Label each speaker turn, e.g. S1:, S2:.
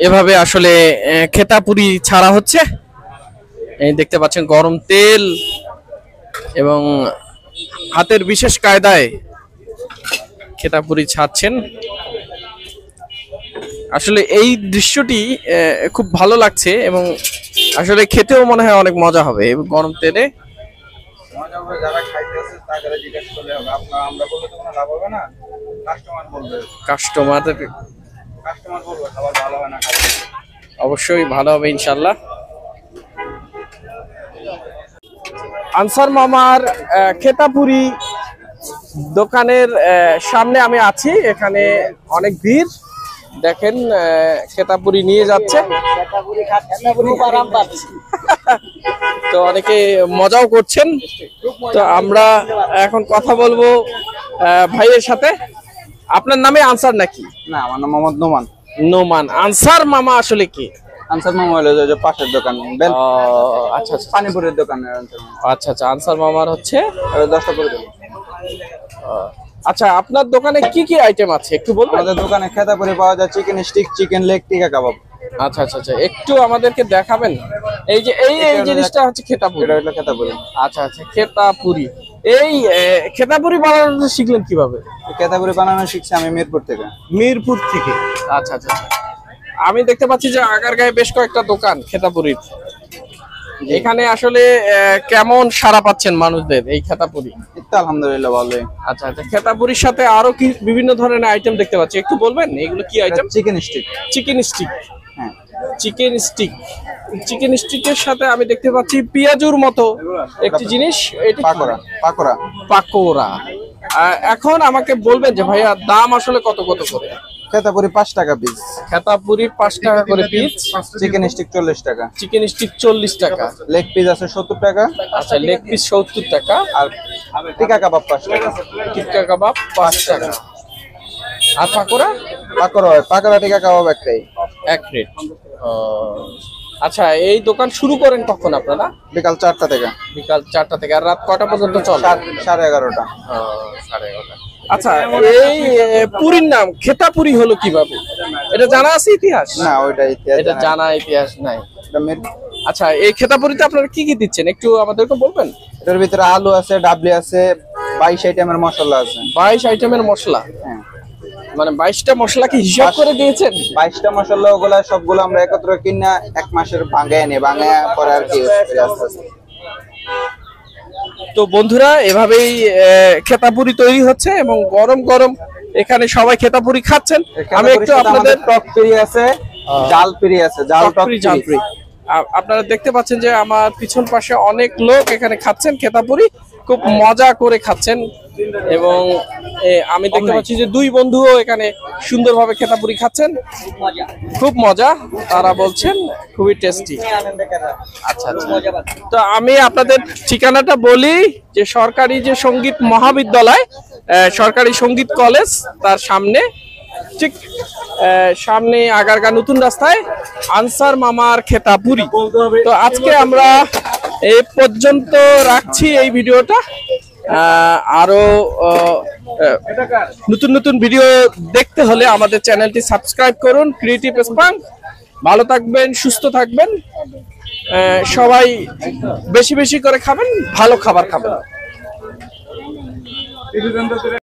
S1: এভাবে আসলে খেতাপুরি ছাড়া হচ্ছে। এই দেখতে পাচ্ছেন গরম তেল এবং হাতের বিশেষ কায়দায় খেতাপুরি ছাড়ছেন। আসলে এই দৃশ্যটি খুব ভালো লাগছে এবং আসলে খেতেও মনে হয় অনেক মজা হবে গরম তেলে। অবশ্যই ভালো হবে ইনশাল্লাহ। আনসার মামার খেতাপুরি দোকানের সামনে আমি আছি। এখানে অনেক ভিড়, দেখেন খেতাপুরি নিয়ে যাচ্ছে। তো অনেকে মজাও করছেন। তো আমরা এখন কথা বলবো ভাইয়ের সাথে। আপনার নামে আনসার নাকি?
S2: না, আমার নাম মোহাম্মদ নোমান।
S1: নোমান। আনসার মামা আসলে কি?
S2: আনসার মামা হলো যে পাশের দোকান,
S1: আচ্ছা আচ্ছা,
S2: পানিপুরের দোকান।
S1: আচ্ছা আচ্ছা, আনসার মামার হচ্ছে
S2: 10টা করে দেবো।
S1: আচ্ছা, আপনার দোকানে কি কি আইটেম আছে একটু বলবেন?
S2: আমাদের দোকানে খেতাপুরি পাওয়া যায়, চিকেন স্টিক, চিকেন লেগ, টিকা কাবাব।
S1: আচ্ছা আচ্ছা আচ্ছা, একটু আমাদেরকে দেখাবেন? এই যে এই জিনিসটা হচ্ছে খেতাপুরি।
S2: এটা হলো খেতাপুরি।
S1: আচ্ছা আচ্ছা, খেতাপুরি। এই খেতাপুরি বানানো শিখলেন কিভাবে?
S2: খেতাপুরি বানানো শিখছি আমি মিরপুর থেকে।
S1: মিরপুর থেকে? আচ্ছা আচ্ছা, আমি দেখতে পাচ্ছি যে আগারগাঁয়ে বেশ কয়েকটা দোকান খেতাপুরির। এখানে আসলে কেমন সাড়া পাচ্ছেন মানুষদের এই খেতাপুরি?
S2: আলহামদুলিল্লাহ ভালোই।
S1: আচ্ছা আচ্ছা, খেতাপুরির সাথে আরো কি বিভিন্ন ধরনের আইটেম দেখতে পাচ্ছি, একটু বলবেন এগুলো কি item?
S2: Chicken stick.
S1: Chicken stick?
S2: হ্যাঁ,
S1: চিকেন স্টিক। চিকেন স্টিকের সাথে আমি দেখতে পাচ্ছি পেঁয়াজুর মতো একটি জিনিস, এটা
S2: পাকোড়া। পাকোড়া।
S1: পাকোড়া। এখন আমাকে বলবেন যে ভাইয়া দাম আসলে কত কত করে?
S2: খেতাপুরি 5 টাকা পিস।
S1: খেতাপুরি 5 টাকা করে পিস।
S2: চিকেন স্টিক 40 টাকা।
S1: চিকেন স্টিক 40 টাকা।
S2: লেগ পিস আছে 70 টাকা।
S1: আচ্ছা, লেগ পিস 70 টাকা।
S2: আর টিকা কাবাব 5 টাকা।
S1: টিকা কাবাব 5 টাকা। আর পাকোড়া?
S2: পাকোড়া টিকা কাবাব একটাই,
S1: এক রেট। আচ্ছা, এই দোকান শুরু করেন কখন আপনারা?
S2: বিকাল 4টা থেকে।
S1: বিকাল 4টা থেকে। আর রাত কটা পর্যন্ত চলে?
S2: 11:30টা।
S1: 11:30। আচ্ছা, এই পুরীর নাম খেতাপুরি হলো কিভাবে? এটা জানা আছে ইতিহাস?
S2: না, ওইটা ইতিহাস
S1: এটা জানা ইতিহাস নাই।
S2: এটা
S1: আচ্ছা, এই খেতাপুরিতে আপনারা কি কি দিচ্ছেন একটু আমাদেরকে বলবেন?
S2: এটার ভিতরে আলু আছে, ডাবলি আছে, 22 আইটেমের মশলা আছে।
S1: 22 আইটেমের মশলা?
S2: হ্যাঁ।
S1: মানে 22টা মশলা কি হিসাব করে দিয়েছেন?
S2: 22টা মশলা, ওগুলা সবগুলো আমরা একত্র কিনা 1 মাসের ভাঙায় নি, ভাঙায় পরে আর কি আস্তে আস্তে।
S1: তো বন্ধুরা, এভাবেই খেতাপুরি তৈরি হচ্ছে এবং গরম গরম এখানে সবাই খেতাপুরি খাচ্ছেন। আমি একটু আপনাদের
S2: টক পিরি আছে, জাল পিরি আছে, জাল টক পিরি।
S1: আপনারা দেখতে পাচ্ছেন যে আমার পিছন পাশে অনেক লোক এখানে খাচ্ছেন খেতাপুরি, খুব মজা করে খাচ্ছেন। এবং আমি দেখতে পাচ্ছি যে দুই বন্ধুও এখানে সুন্দরভাবে খেতাপুরি খাচ্ছেন, খুব মজা। তারা বলছেন খুবই টেস্টি। আচ্ছা আচ্ছা, তো আমি আপনাদের ঠিকানাটা বলি যে সরকারি যে সঙ্গীত মহাবিদ্যালয়, সরকারি সঙ্গীত কলেজ, তার সামনে, ঠিক সামনে আগারগাঁ নতুন রাস্তায় আনসার মামার খেতাপুরি। তো আজকে আমরা এই পর্যন্ত রাখছি এই ভিডিওটা। আরো নতুন নতুন ভিডিও দেখতে হলে আমাদের চ্যানেলটি সাবস্ক্রাইব করুন, ক্রিয়েটিভ স্পাঙ্ক। ভালো থাকবেন, সুস্থ থাকবেন, সবাই বেশি বেশি করে খাবেন, ভালো খাবার খাবেন।